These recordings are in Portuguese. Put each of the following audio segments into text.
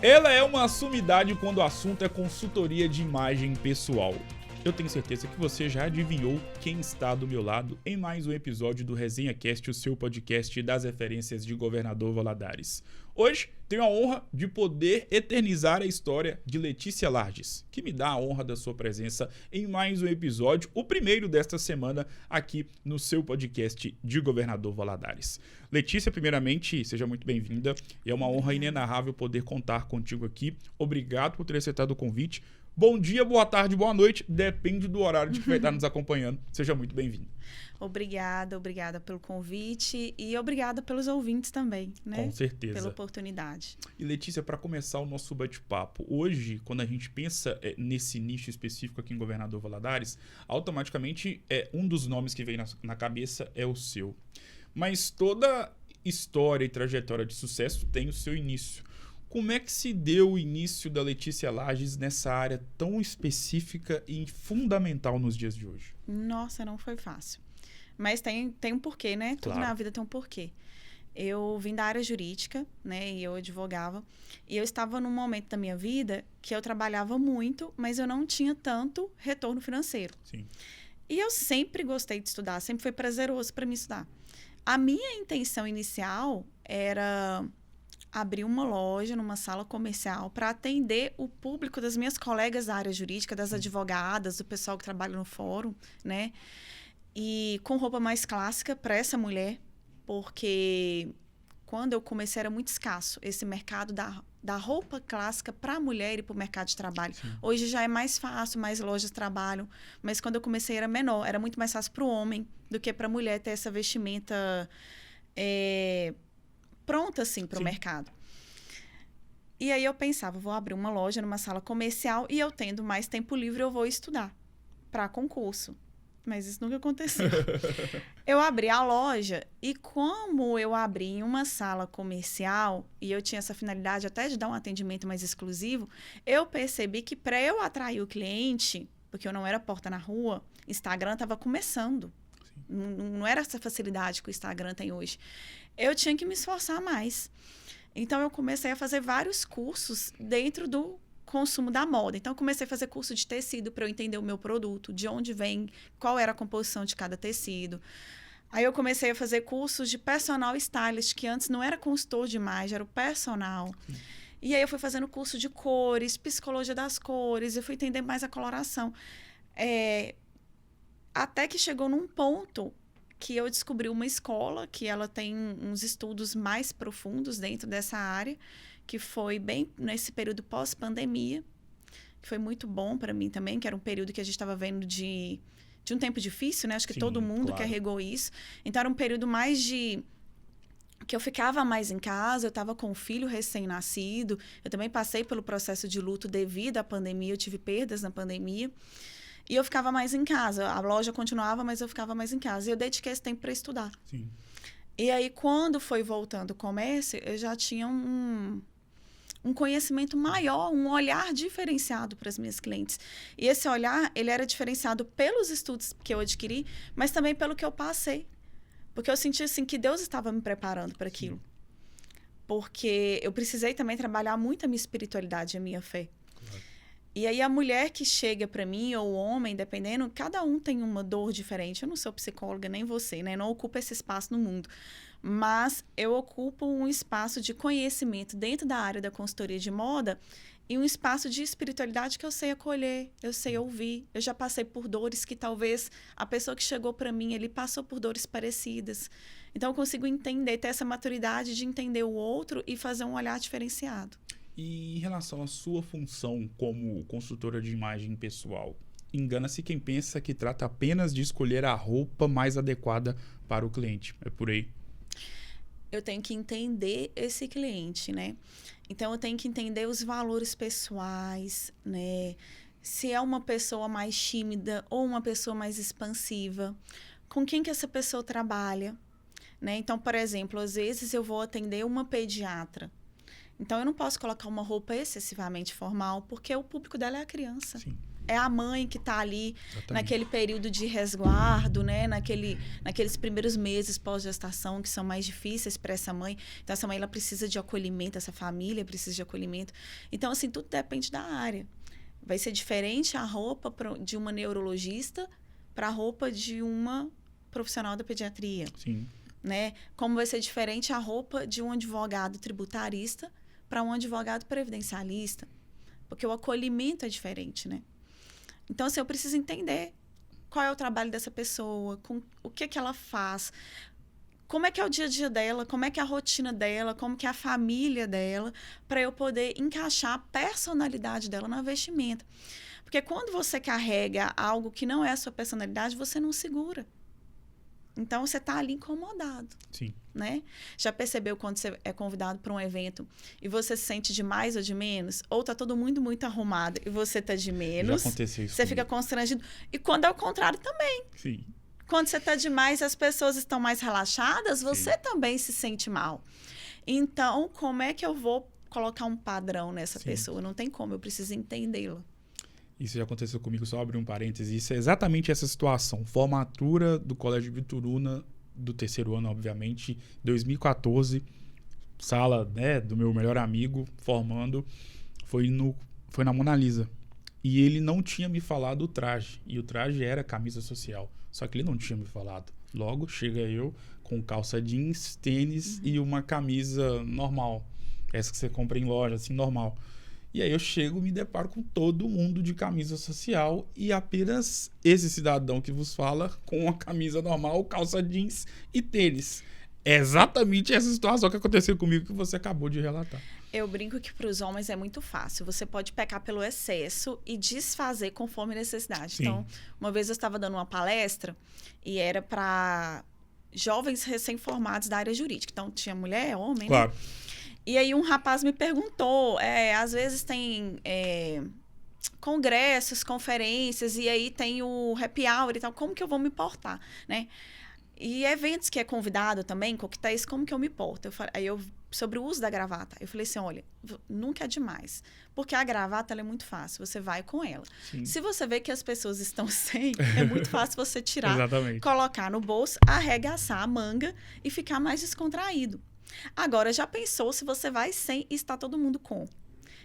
Ela é uma sumidade quando o assunto é consultoria de imagem pessoal. Eu tenho certeza que você já adivinhou quem está do meu lado em mais um episódio do Resenha Cast, o seu podcast das referências de Governador Valadares. Hoje tenho a honra de poder eternizar a história de Letícia Larges, que me dá a honra da sua presença em mais um episódio, o primeiro desta semana aqui no seu podcast de Governador Valadares. Letícia, primeiramente, seja muito bem-vinda. É uma honra inenarrável poder contar contigo aqui. Obrigado por ter aceitado o convite. Bom dia, boa tarde, boa noite. Depende do horário de que vai estar nos acompanhando. Seja muito bem-vindo. Obrigada pelo convite e obrigada pelos ouvintes também, né? Com certeza. Pela oportunidade. E Letícia, para começar o nosso bate-papo, hoje, quando a gente pensa nesse nicho específico aqui em Governador Valadares, automaticamente um dos nomes que vem na cabeça é o seu. Mas toda história e trajetória de sucesso tem o seu início. Como é que se deu o início da Letícia Larges nessa área tão específica e fundamental nos dias de hoje? Nossa, não foi fácil. Mas tem um porquê, né? Tudo Claro. na vida tem um porquê. Eu vim da área jurídica, né? E eu advogava. E eu estava num momento da minha vida que eu trabalhava muito, mas eu não tinha tanto retorno financeiro. Sim. E eu sempre gostei de estudar, sempre foi prazeroso para mim estudar. A minha intenção inicial era abrir uma loja numa sala comercial para atender o público das minhas colegas da área jurídica, das advogadas, do pessoal que trabalha no fórum, né? E com roupa mais clássica para essa mulher, porque quando eu comecei era muito escasso esse mercado da roupa clássica para a mulher e para o mercado de trabalho. Sim. Hoje já é mais fácil, mais lojas trabalham, mas quando eu comecei era menor, era muito mais fácil para o homem do que para a mulher ter essa vestimenta pronta assim para o mercado. E aí eu pensava, vou abrir uma loja numa sala comercial e eu tendo mais tempo livre eu vou estudar para concurso. Mas isso nunca aconteceu. Eu abri a loja e como eu abri em uma sala comercial e eu tinha essa finalidade até de dar um atendimento mais exclusivo, eu percebi que para eu atrair o cliente, porque eu não era porta na rua, Instagram estava começando. Não era essa facilidade que o Instagram tem hoje. Eu tinha que me esforçar mais. Então, eu comecei a fazer vários cursos dentro do consumo da moda. Então, eu comecei a fazer curso de tecido para eu entender o meu produto, de onde vem, qual era a composição de cada tecido. Aí, eu comecei a fazer cursos de personal stylist, que antes não era consultor de imagem, era o personal. E aí, eu fui fazendo curso de cores, psicologia das cores, eu fui entender mais a coloração. Até que chegou num ponto que eu descobri uma escola que ela tem uns estudos mais profundos dentro dessa área, que foi bem nesse período pós-pandemia, que foi muito bom para mim também, que era um período que a gente estava vendo de um tempo difícil, né? Acho que Sim, todo mundo claro. carregou isso. Então, era um período mais de que eu ficava mais em casa, eu estava com um filho recém-nascido, eu também passei pelo processo de luto devido à pandemia, eu tive perdas na pandemia. E eu ficava mais em casa. A loja continuava, mas eu ficava mais em casa. E eu dediquei esse tempo para estudar. Sim. E aí, quando foi voltando o comércio, eu já tinha um conhecimento maior, um olhar diferenciado para as minhas clientes. E esse olhar, ele era diferenciado pelos estudos que eu adquiri, mas também pelo que eu passei. Porque eu senti, assim, que Deus estava me preparando para aquilo. Sim. Porque eu precisei também trabalhar muito a minha espiritualidade, a minha fé. E aí, a mulher que chega para mim, ou o homem, dependendo, cada um tem uma dor diferente. Eu não sou psicóloga, nem você, né? Eu não ocupo esse espaço no mundo. Mas eu ocupo um espaço de conhecimento dentro da área da consultoria de moda e um espaço de espiritualidade que eu sei acolher, eu sei ouvir. Eu já passei por dores que talvez a pessoa que chegou para mim, ele passou por dores parecidas. Então, eu consigo entender, ter essa maturidade de entender o outro e fazer um olhar diferenciado. E em relação à sua função como consultora de imagem pessoal, engana-se quem pensa que trata apenas de escolher a roupa mais adequada para o cliente. É por aí. Eu tenho que entender esse cliente, né? Então, eu tenho que entender os valores pessoais, né? Se é uma pessoa mais tímida ou uma pessoa mais expansiva. Com quem que essa pessoa trabalha, né? Então, por exemplo, às vezes eu vou atender uma pediatra. Então, eu não posso colocar uma roupa excessivamente formal, porque o público dela é a criança. Sim. É a mãe que está ali Exatamente. naquele período de resguardo, né? Naqueles primeiros meses pós-gestação, que são mais difíceis para essa mãe. Então, essa mãe ela precisa de acolhimento, essa família precisa de acolhimento. Então, assim, tudo depende da área. Vai ser diferente a roupa de uma neurologista para a roupa de uma profissional da pediatria. Sim. Né? Como vai ser diferente a roupa de um advogado tributarista para um advogado previdencialista. Porque o acolhimento é diferente, né? Então, assim, eu preciso entender qual é o trabalho dessa pessoa, o que ela faz, como é que é o dia a dia dela, como é que é a rotina dela, como que é a família dela, para eu poder encaixar a personalidade dela na vestimenta. Porque quando você carrega algo que não é a sua personalidade, você não segura. Então, você está ali incomodado. Sim. Né? Já percebeu quando você é convidado para um evento e você se sente de mais ou de menos? Ou está todo mundo muito arrumado e você está de menos? Já aconteceu isso você comigo. fica constrangido. E quando é o contrário também. Sim. Quando você está demais e as pessoas estão mais relaxadas, você Sim. também se sente mal. Então, como é que eu vou colocar um padrão nessa Sim. pessoa? Não tem como, eu preciso entendê-la. Isso já aconteceu comigo, só abrir um parêntese. Isso é exatamente essa situação. Formatura do Colégio Bituruna, do terceiro ano, obviamente, 2014. Sala, né, do meu melhor amigo, formando. Foi na Mona Lisa. E ele não tinha me falado o traje. E o traje era camisa social. Só que ele não tinha me falado. Logo, chega eu com calça jeans, tênis e uma camisa normal. Essa que você compra em loja, assim, normal. E aí eu chego e me deparo com todo mundo de camisa social e apenas esse cidadão que vos fala com a camisa normal, calça jeans e tênis. É exatamente essa situação que aconteceu comigo que você acabou de relatar. Eu brinco que para os homens é muito fácil. Você pode pecar pelo excesso e desfazer conforme necessidade. Sim. Então, uma vez eu estava dando uma palestra e era para jovens recém-formados da área jurídica. Então, tinha mulher, homem, Claro. né? E aí um rapaz me perguntou, às vezes tem congressos, conferências, e aí tem o happy hour e tal, como que eu vou me portar, né? E eventos que é convidado também, coquetéis, como que eu me porto? Sobre o uso da gravata, eu falei assim, olha, nunca é demais, porque a gravata ela é muito fácil, você vai com ela. Sim. Se você vê que as pessoas estão sem, é muito fácil você tirar, Exatamente. colocar no bolso, arregaçar a manga e ficar mais descontraído. Agora, já pensou se você vai sem e está todo mundo com?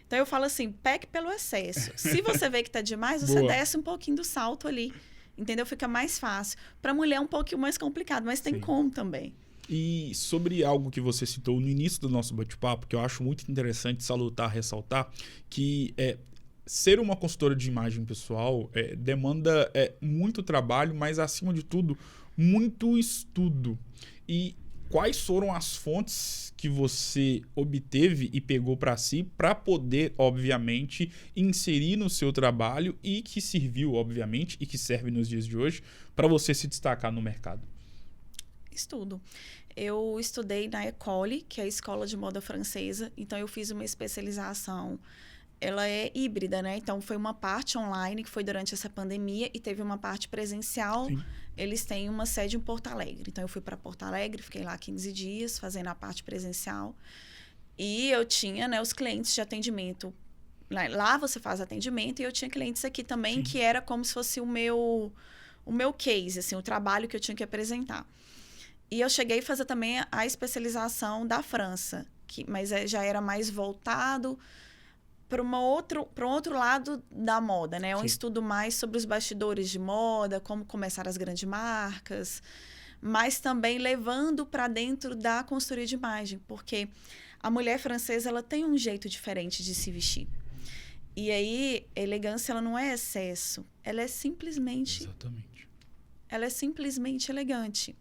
Então, eu falo assim, peque pelo excesso. Se você vê que está demais, você Boa. desce um pouquinho do salto ali. Entendeu? Fica mais fácil. Para mulher é um pouquinho mais complicado, mas tem Sim. como também. E sobre algo que você citou no início do nosso bate-papo, que eu acho muito interessante salutar, ressaltar, que ser uma consultora de imagem pessoal demanda muito trabalho, mas, acima de tudo, muito estudo. E quais foram as fontes que você obteve e pegou para si para poder, obviamente, inserir no seu trabalho e que serviu, obviamente, e que serve nos dias de hoje para você se destacar no mercado? Estudo. Eu estudei na École, que é a escola de moda francesa, então eu fiz uma especialização. Ela é híbrida, né? Então, foi uma parte online, que foi durante essa pandemia, e teve uma parte presencial. Sim. Eles têm uma sede em Porto Alegre. Então, eu fui para Porto Alegre, fiquei lá 15 dias, fazendo a parte presencial. E eu tinha, né, os clientes de atendimento. Lá você faz atendimento, e eu tinha clientes aqui também, Sim. que era como se fosse o meu case, assim, o trabalho que eu tinha que apresentar. E eu cheguei a fazer também a especialização da França, mas já era mais voltado para um outro lado da moda, né? Um Sim. estudo mais sobre os bastidores de moda, como começaram as grandes marcas, mas também levando para dentro da consultoria de imagem, porque a mulher francesa ela tem um jeito diferente de se vestir. E aí, elegância ela não é excesso, ela é simplesmente elegante.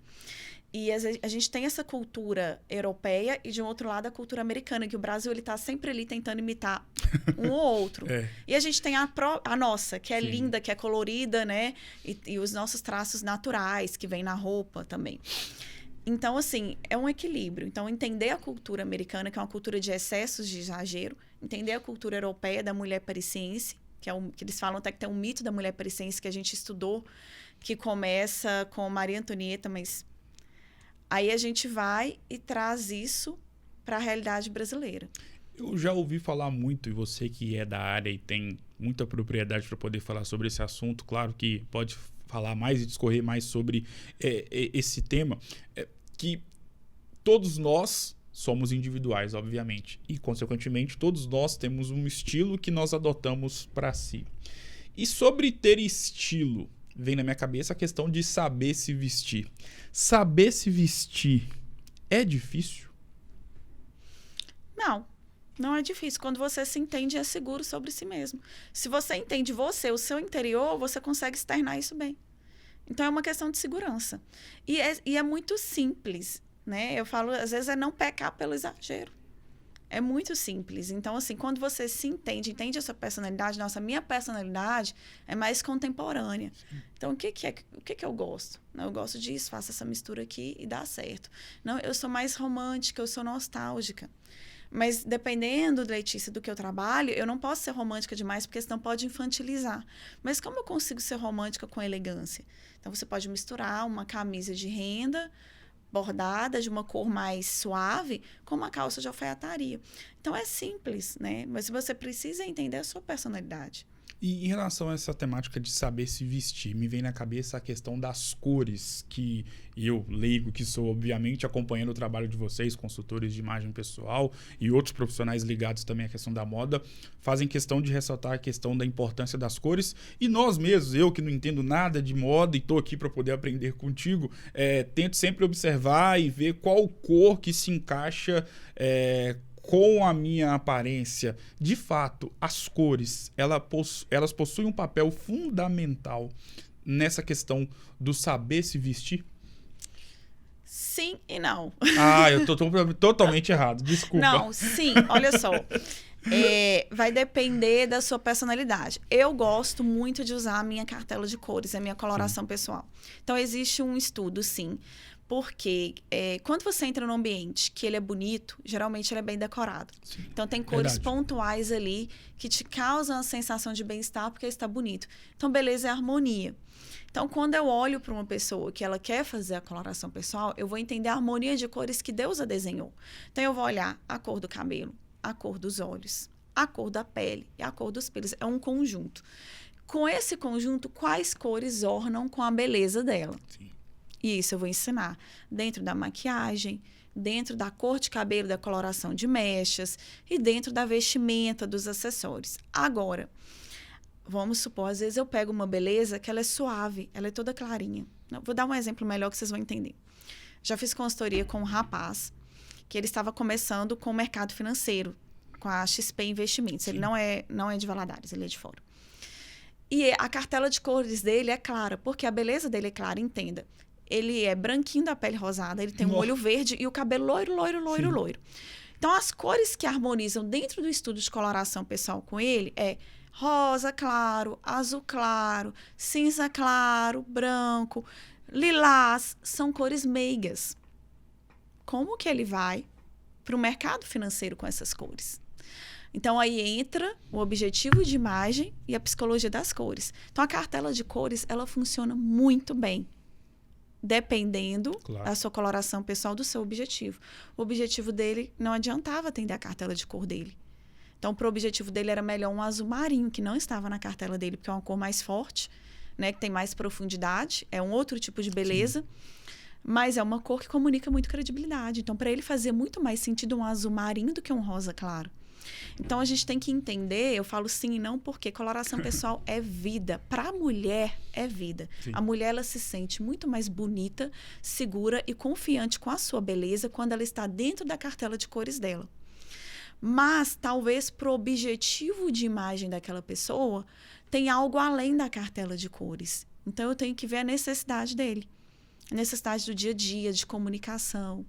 E a gente tem essa cultura europeia e, de um outro lado, a cultura americana, que o Brasil está sempre ali tentando imitar um ou outro. E a gente tem a nossa, que é Sim. linda, que é colorida, né? E os nossos traços naturais, que vem na roupa também. Então, assim, é um equilíbrio. Então, entender a cultura americana, que é uma cultura de excessos, de exagero. Entender a cultura europeia da mulher parisiense, que eles falam até que tem um mito da mulher parisiense que a gente estudou, que começa com Maria Antonieta, mas... Aí a gente vai e traz isso para a realidade brasileira. Eu já ouvi falar muito, e você que é da área e tem muita propriedade para poder falar sobre esse assunto, claro que pode falar mais e discorrer mais sobre esse tema, que todos nós somos individuais, obviamente, e, consequentemente, todos nós temos um estilo que nós adotamos para si. E sobre ter estilo, vem na minha cabeça a questão de saber se vestir. Saber se vestir é difícil? Não é difícil. Quando você se entende, é seguro sobre si mesmo. Se você entende você, o seu interior, você consegue externar isso bem. Então, é uma questão de segurança. E é muito simples, né? Eu falo, às vezes, é não pecar pelo exagero. É muito simples. Então, assim, quando você se entende a sua personalidade, nossa, minha personalidade é mais contemporânea. Então, o que eu gosto? Eu gosto disso, faço essa mistura aqui e dá certo. Não, eu sou mais romântica, eu sou nostálgica. Mas, dependendo, Letícia, do que eu trabalho, eu não posso ser romântica demais, porque senão pode infantilizar. Mas como eu consigo ser romântica com elegância? Então, você pode misturar uma camisa de renda bordada, de uma cor mais suave, com uma calça de alfaiataria. Então, é simples, né? Mas você precisa entender a sua personalidade. E em relação a essa temática de saber se vestir, me vem na cabeça a questão das cores, que eu, leigo que sou, obviamente, acompanhando o trabalho de vocês, consultores de imagem pessoal e outros profissionais ligados também à questão da moda, fazem questão de ressaltar a questão da importância das cores. E nós mesmos, eu que não entendo nada de moda e estou aqui para poder aprender contigo, tento sempre observar e ver qual cor que se encaixa com a minha aparência. De fato, as cores, elas possuem um papel fundamental nessa questão do saber se vestir? Sim e não. Eu tô totalmente errado, desculpa. Não, sim, olha só. Vai depender da sua personalidade. Eu gosto muito de usar a minha cartela de cores, a minha coloração pessoal. Então, existe um estudo, sim. Porque quando você entra num ambiente que ele é bonito, geralmente ele é bem decorado. Sim, então, tem cores pontuais ali que te causam a sensação de bem-estar porque está bonito. Então, beleza é harmonia. Então, quando eu olho para uma pessoa que ela quer fazer a coloração pessoal, eu vou entender a harmonia de cores que Deus a desenhou. Então, eu vou olhar a cor do cabelo, a cor dos olhos, a cor da pele e a cor dos pelos. É um conjunto. Com esse conjunto, quais cores ornam com a beleza dela? Sim. E isso eu vou ensinar dentro da maquiagem, dentro da cor de cabelo, da coloração de mechas e dentro da vestimenta, dos acessórios. Agora, vamos supor, às vezes eu pego uma beleza que ela é suave, ela é toda clarinha. Vou dar um exemplo melhor que vocês vão entender. Já fiz consultoria com um rapaz que ele estava começando com o mercado financeiro, com a XP Investimentos. Sim. Ele não é de Valadares, ele é de fora. E a cartela de cores dele é clara, porque a beleza dele é clara, entenda. Ele é branquinho da pele rosada, ele tem um olho verde e o cabelo loiro. Então, as cores que harmonizam dentro do estudo de coloração pessoal com ele é rosa claro, azul claro, cinza claro, branco, lilás. São cores meigas. Como que ele vai para o mercado financeiro com essas cores? Então, aí entra o objetivo de imagem e a psicologia das cores. Então, a cartela de cores, ela funciona muito bem, dependendo da sua coloração pessoal, do seu objetivo. O objetivo dele não adiantava atender a cartela de cor dele. Então, para o objetivo dele era melhor um azul marinho, que não estava na cartela dele, porque é uma cor mais forte, né, que tem mais profundidade, é um outro tipo de beleza, sim, mas é uma cor que comunica muito credibilidade. Então, para ele fazia muito mais sentido um azul marinho do que um rosa claro. Então, a gente tem que entender, eu falo sim e não, porque coloração pessoal é vida. Para a mulher, é vida. Sim. A mulher, ela se sente muito mais bonita, segura e confiante com a sua beleza quando ela está dentro da cartela de cores dela. Mas, talvez, para o objetivo de imagem daquela pessoa, tem algo além da cartela de cores. Então, eu tenho que ver a necessidade dele. A necessidade do dia a dia, de comunicação.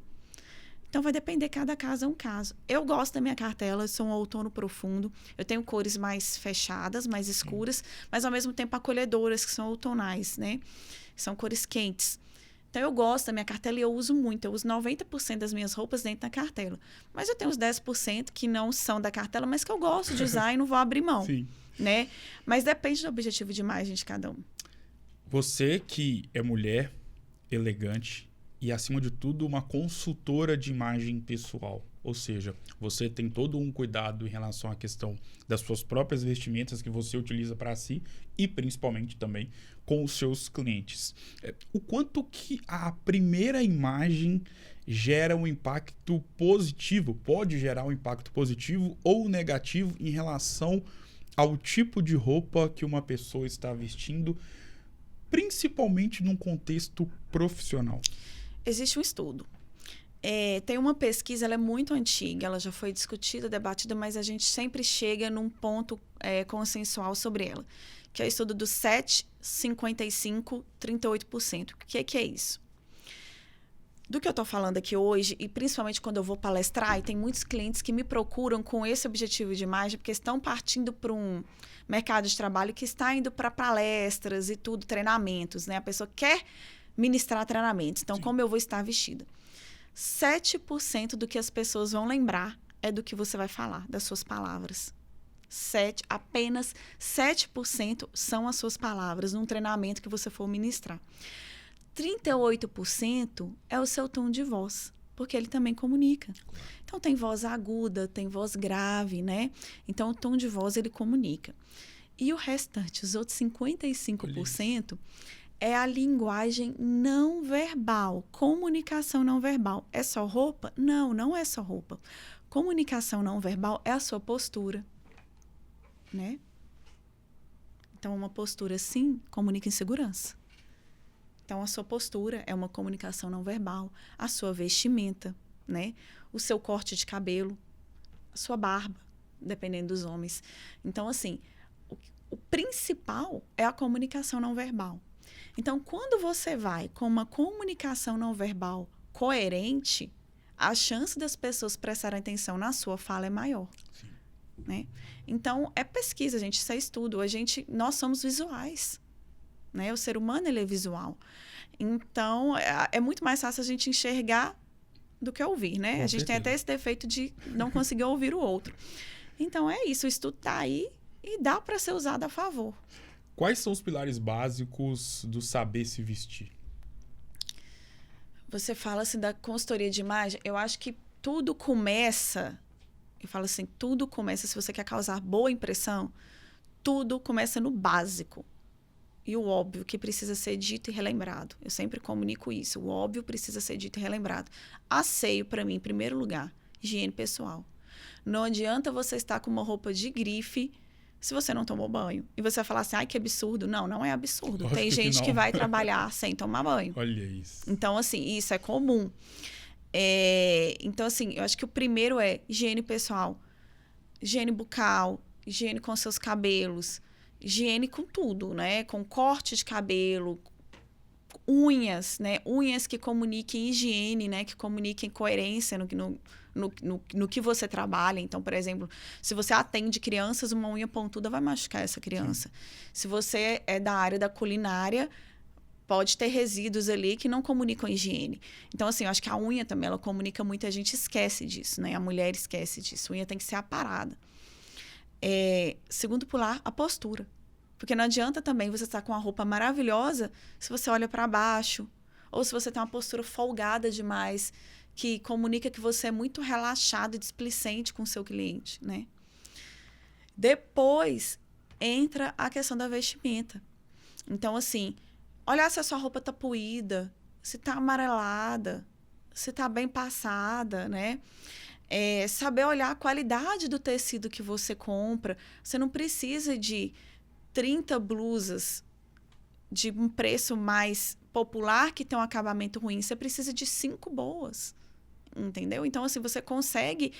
Então, vai depender, cada caso é um caso. Eu gosto da minha cartela, eu sou um outono profundo. Eu tenho cores mais fechadas, mais escuras, mas, ao mesmo tempo, acolhedoras, que são outonais, né? São cores quentes. Então, eu gosto da minha cartela e eu uso muito. Eu uso 90% das minhas roupas dentro da cartela. Mas eu tenho os 10% que não são da cartela, mas que eu gosto de usar e não vou abrir mão. Sim. Né? Mas depende do objetivo de imagem de cada um. Você que é mulher, elegante e, acima de tudo, uma consultora de imagem pessoal. Ou seja, você tem todo um cuidado em relação à questão das suas próprias vestimentas que você utiliza para si e principalmente também com os seus clientes. O quanto que a primeira imagem gera um impacto positivo, pode gerar um impacto positivo ou negativo em relação ao tipo de roupa que uma pessoa está vestindo, principalmente num contexto profissional? Existe um estudo. Tem uma pesquisa, ela é muito antiga, ela já foi discutida, debatida, mas a gente sempre chega num ponto consensual sobre ela, que é o estudo do 7, 55, 38%. O que é isso? Do que eu estou falando aqui hoje, e principalmente quando eu vou palestrar, e tem muitos clientes que me procuram com esse objetivo de imagem, porque estão partindo para um mercado de trabalho que está indo para palestras e tudo, treinamentos, né? A pessoa quer ministrar treinamentos. Então, como eu vou estar vestida? 7% do que as pessoas vão lembrar é do que você vai falar, das suas palavras. Apenas 7% são as suas palavras num treinamento que você for ministrar. 38% é o seu tom de voz, porque ele também comunica. Então, tem voz aguda, tem voz grave, né? Então, o tom de voz, ele comunica. E o restante, os outros 55%, é a linguagem não verbal, comunicação não verbal. É só roupa? Não, não é só roupa. Comunicação não verbal é a sua postura, né? Então, uma postura, sim, comunica insegurança. Então, a sua postura é uma comunicação não verbal, a sua vestimenta, né? O seu corte de cabelo, a sua barba, dependendo dos homens. Então, assim, o principal é a comunicação não verbal. Então, quando você vai com uma comunicação não verbal coerente, a chance das pessoas prestarem atenção na sua fala é maior. Sim. Né? Então, é pesquisa, gente, isso é estudo. Nós somos visuais. Né? O ser humano, ele é visual. Então, é muito mais fácil a gente enxergar do que ouvir, né? A gente tem até esse defeito de não conseguir ouvir o outro. Então, é isso. O estudo está aí e dá para ser usado a favor. Quais são os pilares básicos do saber se vestir? Você fala assim da consultoria de imagem, eu acho que tudo começa, eu falo assim, tudo começa, se você quer causar boa impressão, tudo começa no básico. E o óbvio que precisa ser dito e relembrado. Eu sempre comunico isso. O óbvio precisa ser dito e relembrado. Asseio, para mim, em primeiro lugar, higiene pessoal. Não adianta você estar com uma roupa de grife se você não tomou banho. E você vai falar assim, ai, que absurdo. Não, não é absurdo. Lógico Tem gente que vai trabalhar sem tomar banho. Olha isso. Então, assim, isso é comum. Então, assim, eu acho que o primeiro é higiene pessoal. Higiene bucal, higiene com seus cabelos, higiene com tudo, né? Com corte de cabelo, unhas, né? Unhas que comuniquem higiene, né? Que comuniquem coerência no que você trabalha. Então, por exemplo, se você atende crianças, uma unha pontuda vai machucar essa criança. Sim. Se você é da área da culinária, pode ter resíduos ali que não comunicam higiene. Então, assim, eu acho que a unha também, ela comunica muito, a gente esquece disso, né? A mulher esquece disso. A unha tem que ser aparada. Segundo pilar, a postura. Porque não adianta também você estar com uma roupa maravilhosa se você olha para baixo, ou se você tem uma postura folgada demais, que comunica que você é muito relaxado e displicente com o seu cliente, né? Depois, entra a questão da vestimenta. Então, assim, olhar se a sua roupa está puída, se está amarelada, se está bem passada, né? Saber olhar a qualidade do tecido que você compra. Você não precisa de 30 blusas de um preço mais popular que tem um acabamento ruim. Você precisa de 5 boas. Entendeu? Então, assim, você consegue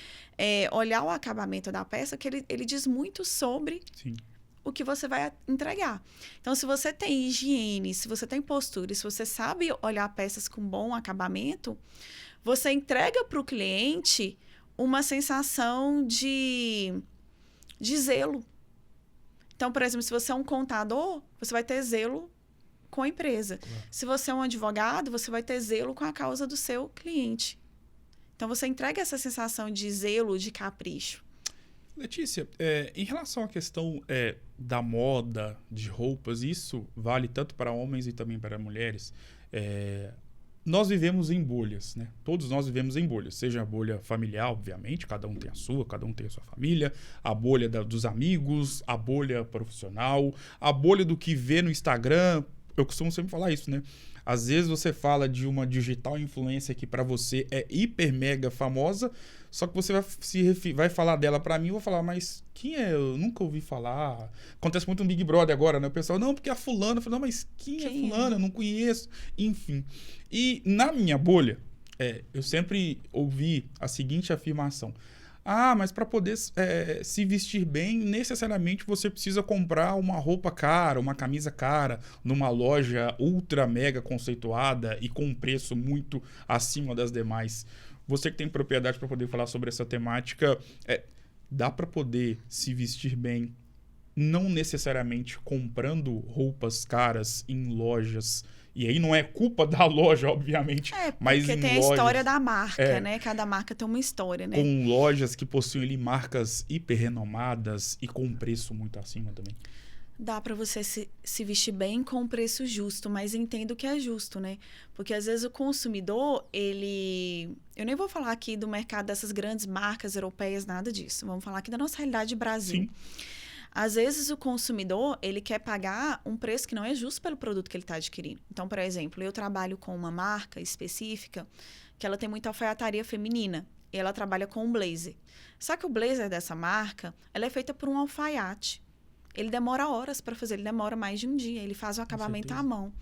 olhar o acabamento da peça, que ele diz muito sobre Sim. o que você vai entregar. Então, se você tem higiene, se você tem postura, se você sabe olhar peças com bom acabamento, você entrega para o cliente uma sensação de zelo. Então, por exemplo, se você é um contador, você vai ter zelo com a empresa. Se você é um advogado, você vai ter zelo com a causa do seu cliente. Então, você entrega essa sensação de zelo, de capricho. Letícia, em relação à questão da moda, de roupas, isso vale tanto para homens e também para mulheres. nós vivemos em bolhas, né? Todos nós vivemos em bolhas. Seja a bolha familiar, obviamente, cada um tem a sua, cada um tem a sua família. A bolha dos amigos, a bolha profissional, a bolha do que vê no Instagram. Eu costumo sempre falar isso, né? Às vezes você fala de uma digital influencer que para você é hiper mega famosa, só que você vai falar dela para mim, eu vou falar, mas quem é? Eu nunca ouvi falar. Acontece muito no Big Brother agora, né? O pessoal, não, porque a fulana. Eu falo, não, mas quem é fulana? Eu não conheço. Enfim. E na minha bolha, eu sempre ouvi a seguinte afirmação. Ah, mas para poder se vestir bem, necessariamente você precisa comprar uma roupa cara, uma camisa cara, numa loja ultra mega conceituada e com um preço muito acima das demais. Você que tem propriedade para poder falar sobre essa temática, dá para poder se vestir bem, não necessariamente comprando roupas caras em lojas. E aí não é culpa da loja, obviamente, mas porque tem a história da marca, né? Cada marca tem uma história, né? Com lojas que possuem ali marcas hiper renomadas e com um preço muito acima também. Dá para você se vestir bem com um preço justo, mas entendo que é justo, né? Porque às vezes o consumidor, eu nem vou falar aqui do mercado dessas grandes marcas europeias, nada disso. Vamos falar aqui da nossa realidade de Brasil. Sim. Às vezes o consumidor, ele quer pagar um preço que não é justo pelo produto que ele está adquirindo. Então, por exemplo, eu trabalho com uma marca específica que ela tem muita alfaiataria feminina. E ela trabalha com um blazer. Só que o blazer dessa marca, ela é feita por um alfaiate. Ele demora horas para fazer, ele demora mais de um dia. Ele faz o acabamento à mão.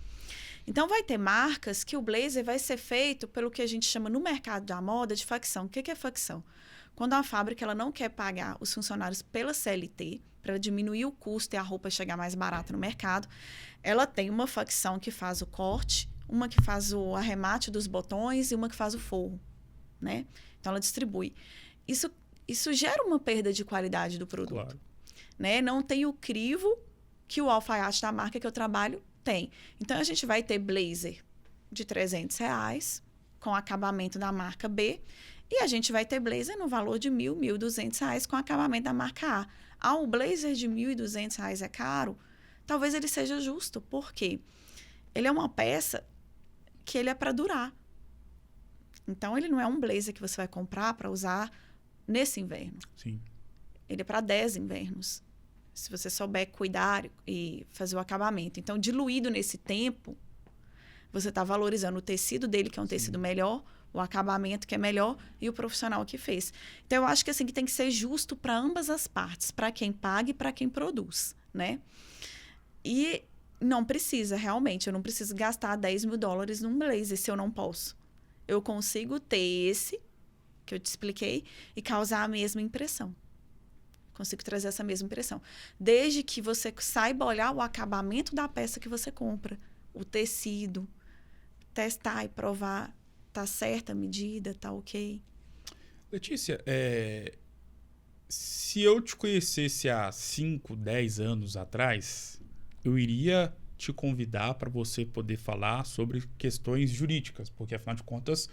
Então, vai ter marcas que o blazer vai ser feito pelo que a gente chama no mercado da moda de facção. O que é facção? Quando a fábrica ela não quer pagar os funcionários pela CLT, para diminuir o custo e a roupa chegar mais barata no mercado, ela tem uma facção que faz o corte, uma que faz o arremate dos botões e uma que faz o forro, né? Então, ela distribui. Isso gera uma perda de qualidade do produto. Claro. Né? Não tem o crivo que o alfaiate da marca que eu trabalho tem. Então, a gente vai ter blazer de R$300 com acabamento da marca B e a gente vai ter blazer no valor de R$1.000, R$1.200 com acabamento da marca A. O blazer de R$1.200 é caro? Talvez ele seja justo. Por quê? Ele é uma peça que ele é para durar. Então, ele não é um blazer que você vai comprar para usar nesse inverno. Sim. Ele é para 10 invernos. Se você souber cuidar e fazer o acabamento. Então, diluído nesse tempo, você está valorizando o tecido dele, que é um tecido melhor, o acabamento que é melhor e o profissional que fez. Então, eu acho que assim que tem que ser justo para ambas as partes, para quem paga e para quem produz, né? E não precisa, realmente, eu não preciso gastar $10.000 num blazer se eu não posso. Eu consigo ter esse, que eu te expliquei, e causar a mesma impressão. Consigo trazer essa mesma impressão. Desde que você saiba olhar o acabamento da peça que você compra, o tecido, testar e provar, tá certa a medida, tá ok. Letícia, se eu te conhecesse há 5, 10 anos atrás, eu iria te convidar para você poder falar sobre questões jurídicas, porque, afinal de contas,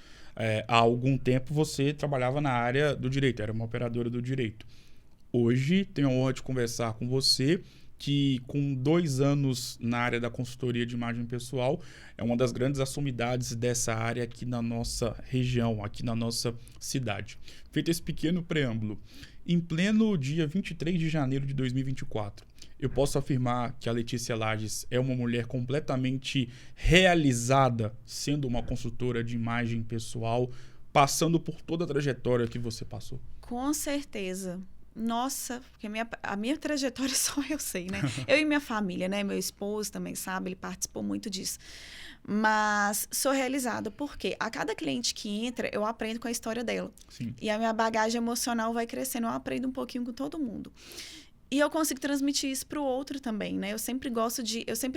há algum tempo você trabalhava na área do direito, era uma operadora do direito. Hoje, tenho a honra de conversar com você, que com 2 anos na área da consultoria de imagem pessoal, é uma das grandes assumidades dessa área aqui na nossa região, aqui na nossa cidade. Feito esse pequeno preâmbulo, em pleno dia 23 de janeiro de 2024, eu posso afirmar que a Letícia Lages é uma mulher completamente realizada, sendo uma consultora de imagem pessoal, passando por toda a trajetória que você passou? Com certeza. Nossa, porque a minha trajetória só eu sei, né? Eu e minha família, né? Meu esposo também sabe, ele participou muito disso. Mas sou realizada porque a cada cliente que entra, eu aprendo com a história dela. Sim. E a minha bagagem emocional vai crescendo, eu aprendo um pouquinho com todo mundo. E eu consigo transmitir isso para o outro também, né? Eu sempre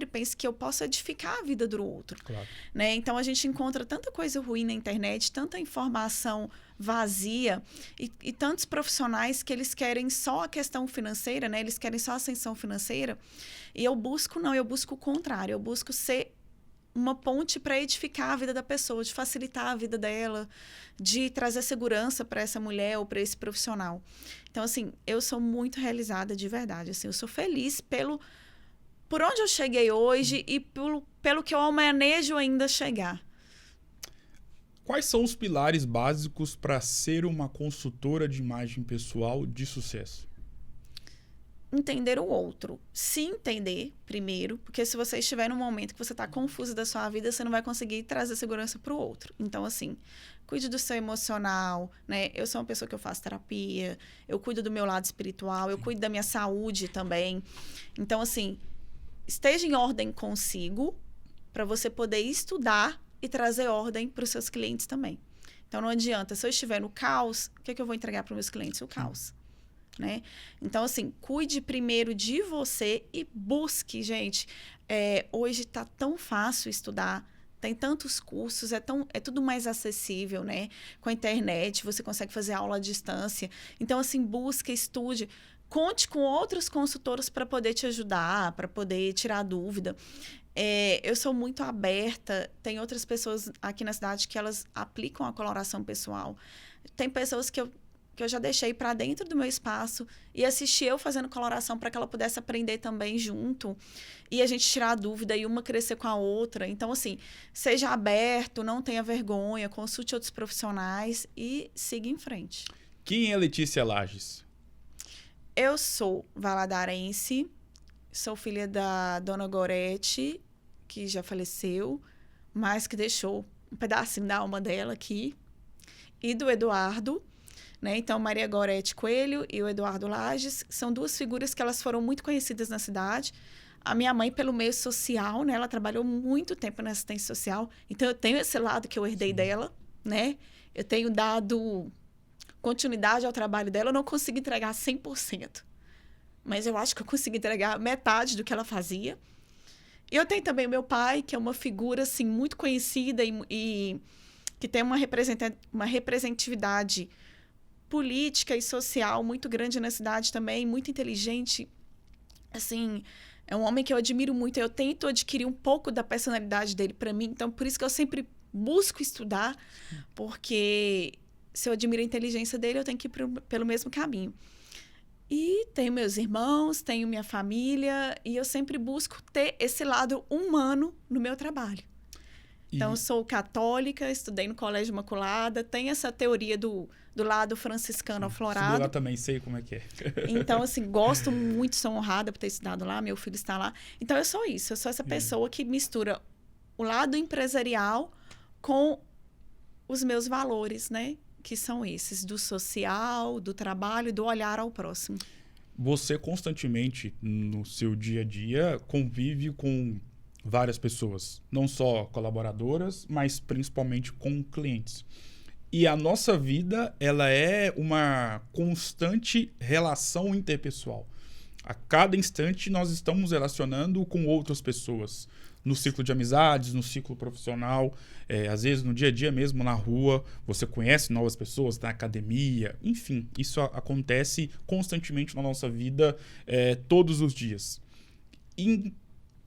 penso que eu posso edificar a vida do outro. Claro. Né? Então, a gente encontra tanta coisa ruim na internet, tanta informação vazia e tantos profissionais que eles querem só a questão financeira, né? Eles querem só a ascensão financeira. E eu busco o contrário. Eu busco ser uma ponte para edificar a vida da pessoa, de facilitar a vida dela, de trazer segurança para essa mulher ou para esse profissional. Então, assim, eu sou muito realizada de verdade. Assim, eu sou feliz por onde eu cheguei hoje e pelo que eu almejo ainda chegar. Quais são os pilares básicos para ser uma consultora de imagem pessoal de sucesso? Entender o outro. Se entender primeiro, porque se você estiver num momento que você está confuso da sua vida, você não vai conseguir trazer segurança para o outro. Então, assim, cuide do seu emocional, né? Eu sou uma pessoa que eu faço terapia, eu cuido do meu lado espiritual, eu cuido da minha saúde também. Então, assim, esteja em ordem consigo para você poder estudar e trazer ordem para os seus clientes também. Então, não adianta, se eu estiver no caos, o que é que eu vou entregar para os meus clientes? O caos. Né? Então, assim, cuide primeiro de você e busque, gente. Hoje está tão fácil estudar, tem tantos cursos, é tudo mais acessível, né? Com a internet, você consegue fazer aula à distância. Então, assim, busque, estude. Conte com outros consultores para poder te ajudar, para poder tirar dúvida. Eu sou muito aberta. Tem outras pessoas aqui na cidade que elas aplicam a coloração pessoal. Tem pessoas que eu já deixei para dentro do meu espaço e assisti eu fazendo coloração para que ela pudesse aprender também junto e a gente tirar a dúvida e uma crescer com a outra. Então, assim, seja aberto, não tenha vergonha, consulte outros profissionais e siga em frente. Quem é Letícia Lages? Eu sou valadarense, sou filha da dona Gorete, que já faleceu, mas que deixou um pedacinho da alma dela aqui, e do Eduardo. Né? Então, Maria Gorete Coelho e o Eduardo Lages são duas figuras que elas foram muito conhecidas na cidade. A minha mãe, pelo meio social, né? Ela trabalhou muito tempo na assistência social. Então, eu tenho esse lado que eu herdei dela. Né? Eu tenho dado continuidade ao trabalho dela. Eu não consigo entregar 100%. Mas eu acho que eu consegui entregar metade do que ela fazia. E eu tenho também o meu pai, que é uma figura assim, muito conhecida e que tem uma representatividade política e social muito grande na cidade também, muito inteligente. Assim, é um homem que eu admiro muito. Eu tento adquirir um pouco da personalidade dele para mim. Então, por isso que eu sempre busco estudar, porque se eu admiro a inteligência dele, eu tenho que ir pelo mesmo caminho. E tenho meus irmãos, tenho minha família, e eu sempre busco ter esse lado humano no meu trabalho. Então, eu sou católica, estudei no Colégio Imaculada, tenho essa teoria do lado franciscano aflorado. Estudei lá também, sei como é que é. Então, assim, gosto muito, sou honrada por ter estudado lá, meu filho está lá. Então, eu sou isso, eu sou essa pessoa que mistura o lado empresarial com os meus valores, né? Que são esses, do social, do trabalho e do olhar ao próximo. Você constantemente, no seu dia a dia, convive com várias pessoas, não só colaboradoras, mas principalmente com clientes. E a nossa vida, ela é uma constante relação interpessoal. A cada instante nós estamos relacionando com outras pessoas. No ciclo de amizades, no ciclo profissional, às vezes no dia a dia mesmo, na rua, você conhece novas pessoas, na academia, enfim, isso acontece constantemente na nossa vida, todos os dias.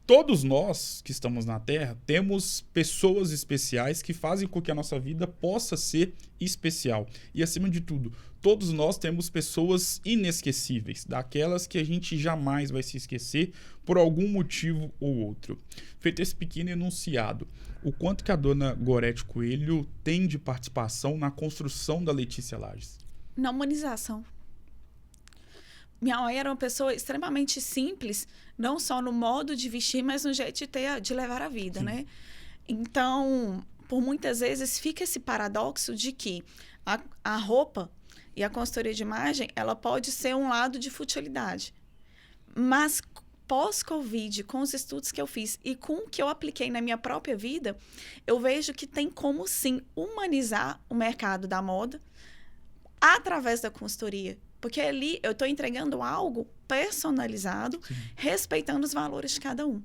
Todos nós que estamos na Terra temos pessoas especiais que fazem com que a nossa vida possa ser especial. E, acima de tudo, todos nós temos pessoas inesquecíveis, daquelas que a gente jamais vai se esquecer por algum motivo ou outro. Feito esse pequeno enunciado, o quanto que a dona Gorete Coelho tem de participação na construção da Letícia Lages? Na humanização. Minha mãe era uma pessoa extremamente simples, não só no modo de vestir, mas no jeito de levar a vida, né? Então, por muitas vezes, fica esse paradoxo de que a roupa e a consultoria de imagem, ela pode ser um lado de futilidade. Mas, pós-Covid, com os estudos que eu fiz e com o que eu apliquei na minha própria vida, eu vejo que tem como, sim, humanizar o mercado da moda através da consultoria. Porque ali eu estou entregando algo personalizado, respeitando os valores de cada um.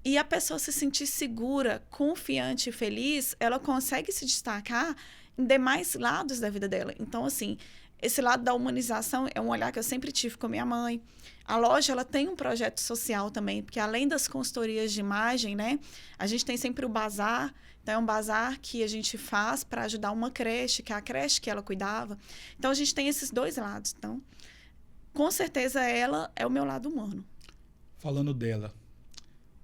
E a pessoa se sentir segura, confiante e feliz, ela consegue se destacar em demais lados da vida dela. Então, assim, esse lado da humanização é um olhar que eu sempre tive com a minha mãe. A loja, ela tem um projeto social também, porque além das consultorias de imagem, né, a gente tem sempre o bazar. Então, é um bazar que a gente faz para ajudar uma creche, que é a creche que ela cuidava. Então, a gente tem esses dois lados. Então, com certeza, ela é o meu lado humano. Falando dela,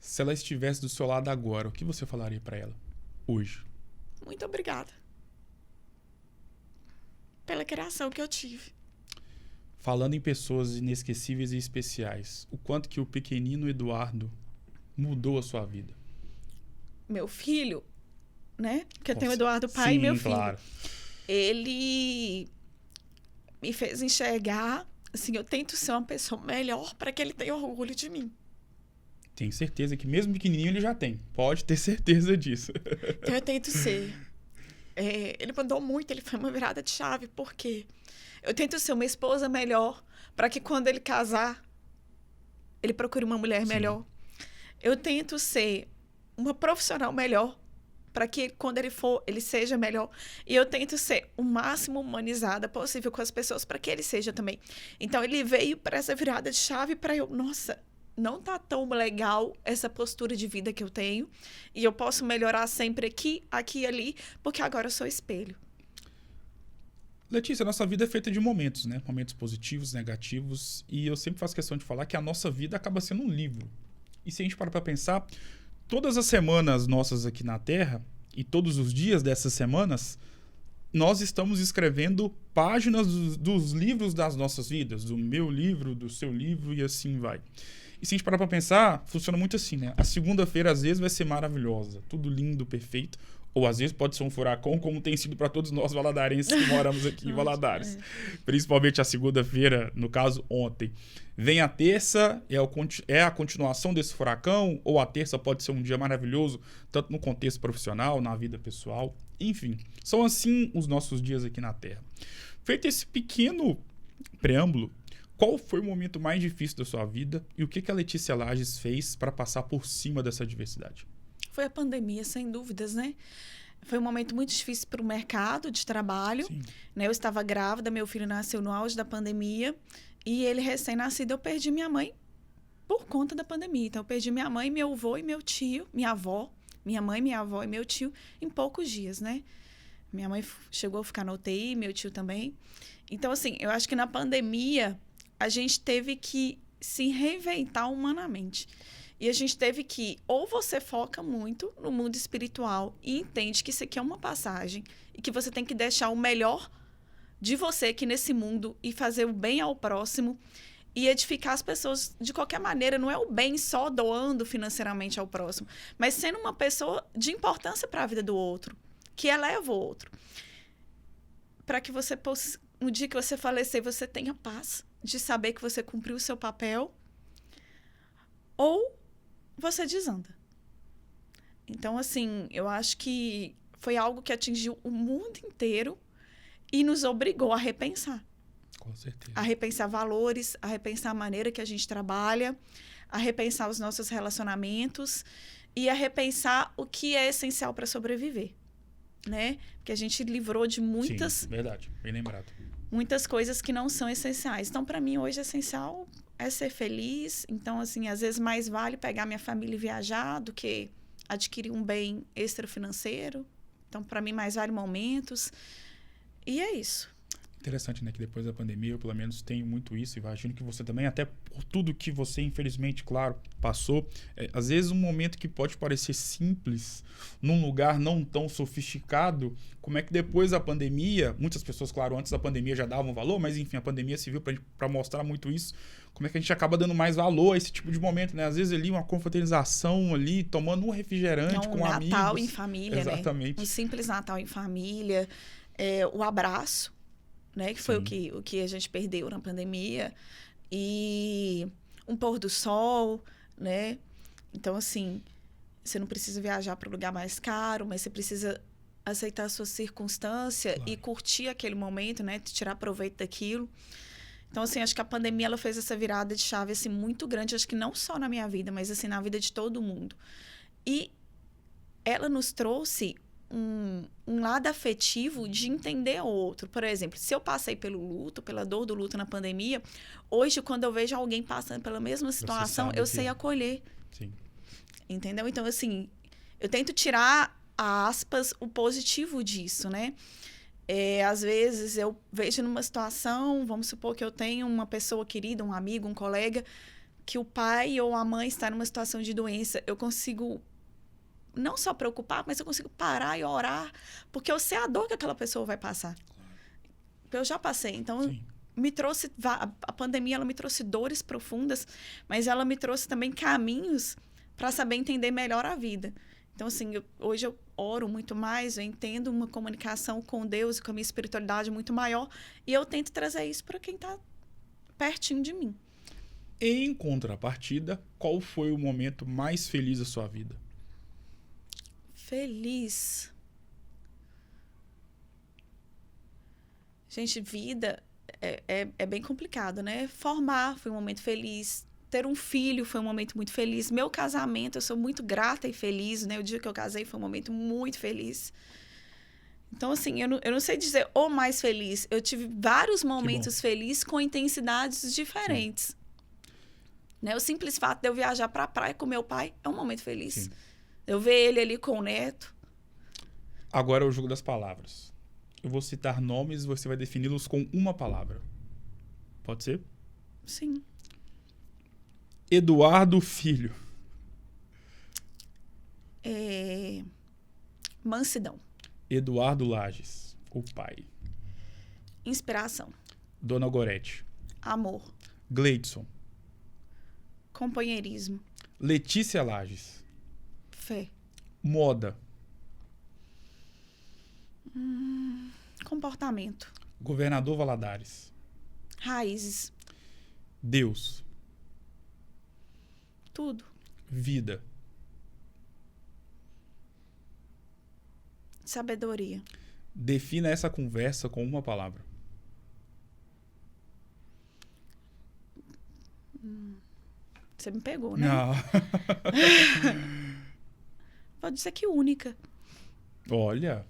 se ela estivesse do seu lado agora, o que você falaria para ela hoje? Muito obrigada. pela criação que eu tive. Falando em pessoas inesquecíveis e especiais, o quanto que o pequenino Eduardo mudou a sua vida? Meu filho, né? Porque eu tenho o Nossa, Eduardo pai sim, e meu filho. claro. Ele me fez enxergar, assim, eu tento ser uma pessoa melhor para que ele tenha orgulho de mim. Tenho certeza que mesmo pequenininho ele já tem. Pode ter certeza disso. Então eu tento ser. Ele mudou muito, ele foi uma virada de chave, porque eu tento ser uma esposa melhor para que quando ele casar, ele procure uma mulher Sim. melhor. Eu tento ser uma profissional melhor para que quando ele for, ele seja melhor. E eu tento ser o máximo humanizada possível com as pessoas para que ele seja também. Então ele veio para essa virada de chave para eu, nossa, não tá tão legal essa postura de vida que eu tenho. E eu posso melhorar sempre aqui e ali, porque agora eu sou espelho. Letícia, a nossa vida é feita de momentos, né? Momentos positivos, negativos. E eu sempre faço questão de falar que a nossa vida acaba sendo um livro. E se a gente parar pra pensar, todas as semanas nossas aqui na Terra, e todos os dias dessas semanas, nós estamos escrevendo páginas dos livros das nossas vidas. Do meu livro, do seu livro e assim vai. E se a gente parar pra pensar, funciona muito assim, né? A segunda-feira, às vezes, vai ser maravilhosa. Tudo lindo, perfeito. Ou, às vezes, pode ser um furacão, como tem sido para todos nós valadarenses que moramos aqui em Valadares. Principalmente a segunda-feira, no caso, ontem. Vem a terça, é a continuação desse furacão, ou a terça pode ser um dia maravilhoso, tanto no contexto profissional, na vida pessoal. Enfim, são assim os nossos dias aqui na Terra. Feito esse pequeno preâmbulo, qual foi o momento mais difícil da sua vida e o que a Letícia Lages fez para passar por cima dessa adversidade? Foi a pandemia, sem dúvidas, né? Foi um momento muito difícil para o mercado de trabalho. Sim. Né? Eu estava grávida, meu filho nasceu no auge da pandemia. E ele recém-nascido, eu perdi minha mãe por conta da pandemia. Então, eu perdi minha mãe, meu avô e meu tio, minha avó. Minha mãe, minha avó e meu tio em poucos dias, né? Minha mãe chegou a ficar na UTI, meu tio também. Então, assim, eu acho que na pandemia a gente teve que se reinventar humanamente. E a gente teve que, ou você foca muito no mundo espiritual e entende que isso aqui é uma passagem e que você tem que deixar o melhor de você aqui nesse mundo e fazer o bem ao próximo e edificar as pessoas de qualquer maneira. Não é o bem só doando financeiramente ao próximo, mas sendo uma pessoa de importância para a vida do outro, que eleva o outro. Para que você possa, no dia que você falecer, você tenha paz de saber que você cumpriu o seu papel, ou você desanda. Então, assim, eu acho que foi algo que atingiu o mundo inteiro e nos obrigou a repensar. Com certeza. A repensar valores, a repensar a maneira que a gente trabalha, a repensar os nossos relacionamentos e a repensar o que é essencial para sobreviver, né? Porque a gente livrou de muitas... Sim, verdade. Bem lembrado. Muitas coisas que não são essenciais. Então, para mim, hoje, essencial é ser feliz. Então, assim, às vezes mais vale pegar minha família e viajar do que adquirir um bem extrafinanceiro. Então, para mim, mais vale momentos. E é isso. Interessante, né? Que depois da pandemia, eu pelo menos tenho muito isso. E imagino que você também, até por tudo que você, infelizmente, claro, passou. Às vezes, um momento que pode parecer simples, num lugar não tão sofisticado, como é que depois da pandemia, muitas pessoas, claro, antes da pandemia já davam valor, mas enfim, a pandemia serviu para mostrar muito isso. Como é que a gente acaba dando mais valor a esse tipo de momento, né? Às vezes ali uma confraternização ali, tomando um refrigerante com amigos. Um Natal em família, exatamente. Né? Um simples Natal em família. O abraço, né? Que foi o que a gente perdeu na pandemia. E um pôr do sol, né? Então, assim, você não precisa viajar para o lugar mais caro, mas você precisa aceitar a sua circunstância e curtir aquele momento, né? Tirar proveito daquilo. Então, assim, acho que a pandemia ela fez essa virada de chave assim, muito grande, acho que não só na minha vida, mas assim, na vida de todo mundo. E ela nos trouxe um lado afetivo de entender o outro. Por exemplo, se eu passei pelo luto, pela dor do luto na pandemia, hoje, quando eu vejo alguém passando pela mesma situação, eu sei acolher. Sim. Entendeu? Então, assim, eu tento tirar, aspas, o positivo disso, né? Às vezes, eu vejo numa situação, vamos supor que eu tenho uma pessoa querida, um amigo, um colega, que o pai ou a mãe está numa situação de doença, eu consigo não só preocupar, mas eu consigo parar e orar, porque eu sei a dor que aquela pessoa vai passar. eu já passei. Então, Sim. me trouxe... A pandemia, ela me trouxe dores profundas, mas ela me trouxe também caminhos para saber entender melhor a vida. Então, assim, hoje eu oro muito mais, eu entendo uma comunicação com Deus e com a minha espiritualidade muito maior, e eu tento trazer isso para quem está pertinho de mim. Em contrapartida, qual foi o momento mais feliz da sua vida? Feliz. Gente, vida é bem complicado, né? Formar foi um momento feliz. Ter um filho foi um momento muito feliz. Meu casamento, eu sou muito grata e feliz, né? O dia que eu casei foi um momento muito feliz. Então, assim, eu não sei dizer o mais feliz. Eu tive vários momentos felizes com intensidades diferentes. Né? O simples fato de eu viajar para a praia com meu pai é um momento feliz. Sim. Eu ver ele ali com o neto. Agora é o jogo das palavras. Eu vou citar nomes e você vai defini-los com uma palavra. Pode ser? Sim. Eduardo Filho. Mansidão. Eduardo Lages, o pai. Inspiração. Dona Gorete. Amor. Gleidson. Companheirismo. Letícia Lages. Fé. Moda. Comportamento. Governador Valadares. Raízes. Deus. Tudo. Vida. Sabedoria. Defina essa conversa com uma palavra. Você me pegou, né? Não. Pode dizer que única. Olha,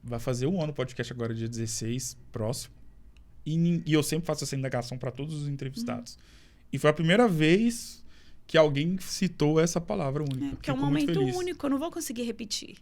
vai fazer um ano o podcast agora, dia 16, próximo. E eu sempre faço essa indagação para todos os entrevistados. E foi a primeira vez que alguém citou essa palavra única. Porque é um momento único, eu não vou conseguir repetir.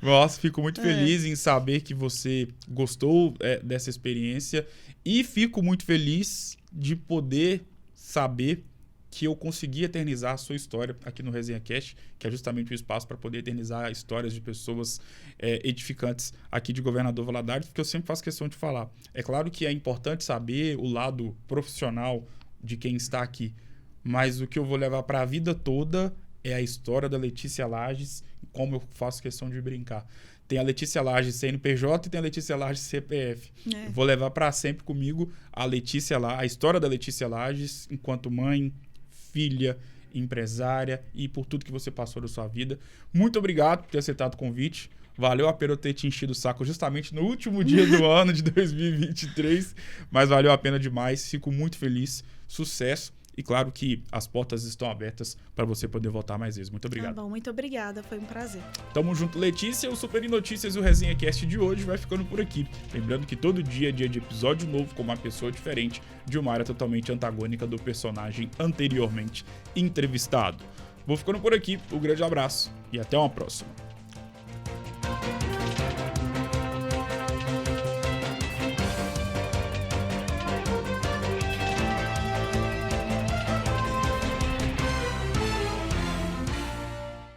Nossa, fico muito feliz em saber que você gostou dessa experiência. E fico muito feliz de poder saber que eu consegui eternizar a sua história aqui no Resenha Cast, que é justamente o espaço para poder eternizar histórias de pessoas edificantes aqui de Governador Valadares, porque eu sempre faço questão de falar. É claro que é importante saber o lado profissional de quem está aqui, mas o que eu vou levar para a vida toda é a história da Letícia Lages, como eu faço questão de brincar. Tem a Letícia Lages CNPJ e tem a Letícia Lages CPF. Vou levar para sempre comigo a história da Letícia Lages enquanto mãe, filha, empresária e por tudo que você passou da sua vida. Muito obrigado por ter aceitado o convite. Valeu a pena eu ter te enchido o saco justamente no último dia do ano de 2023, mas valeu a pena demais. Fico muito feliz. Sucesso. E claro que as portas estão abertas para você poder voltar mais vezes. Muito obrigado. Tá bom, muito obrigada. Foi um prazer. Tamo junto, Letícia. O Super Notícias e o Resenha Cast de hoje vai ficando por aqui. Lembrando que todo dia é dia de episódio novo com uma pessoa diferente de uma área totalmente antagônica do personagem anteriormente entrevistado. Vou ficando por aqui. Um grande abraço e até uma próxima.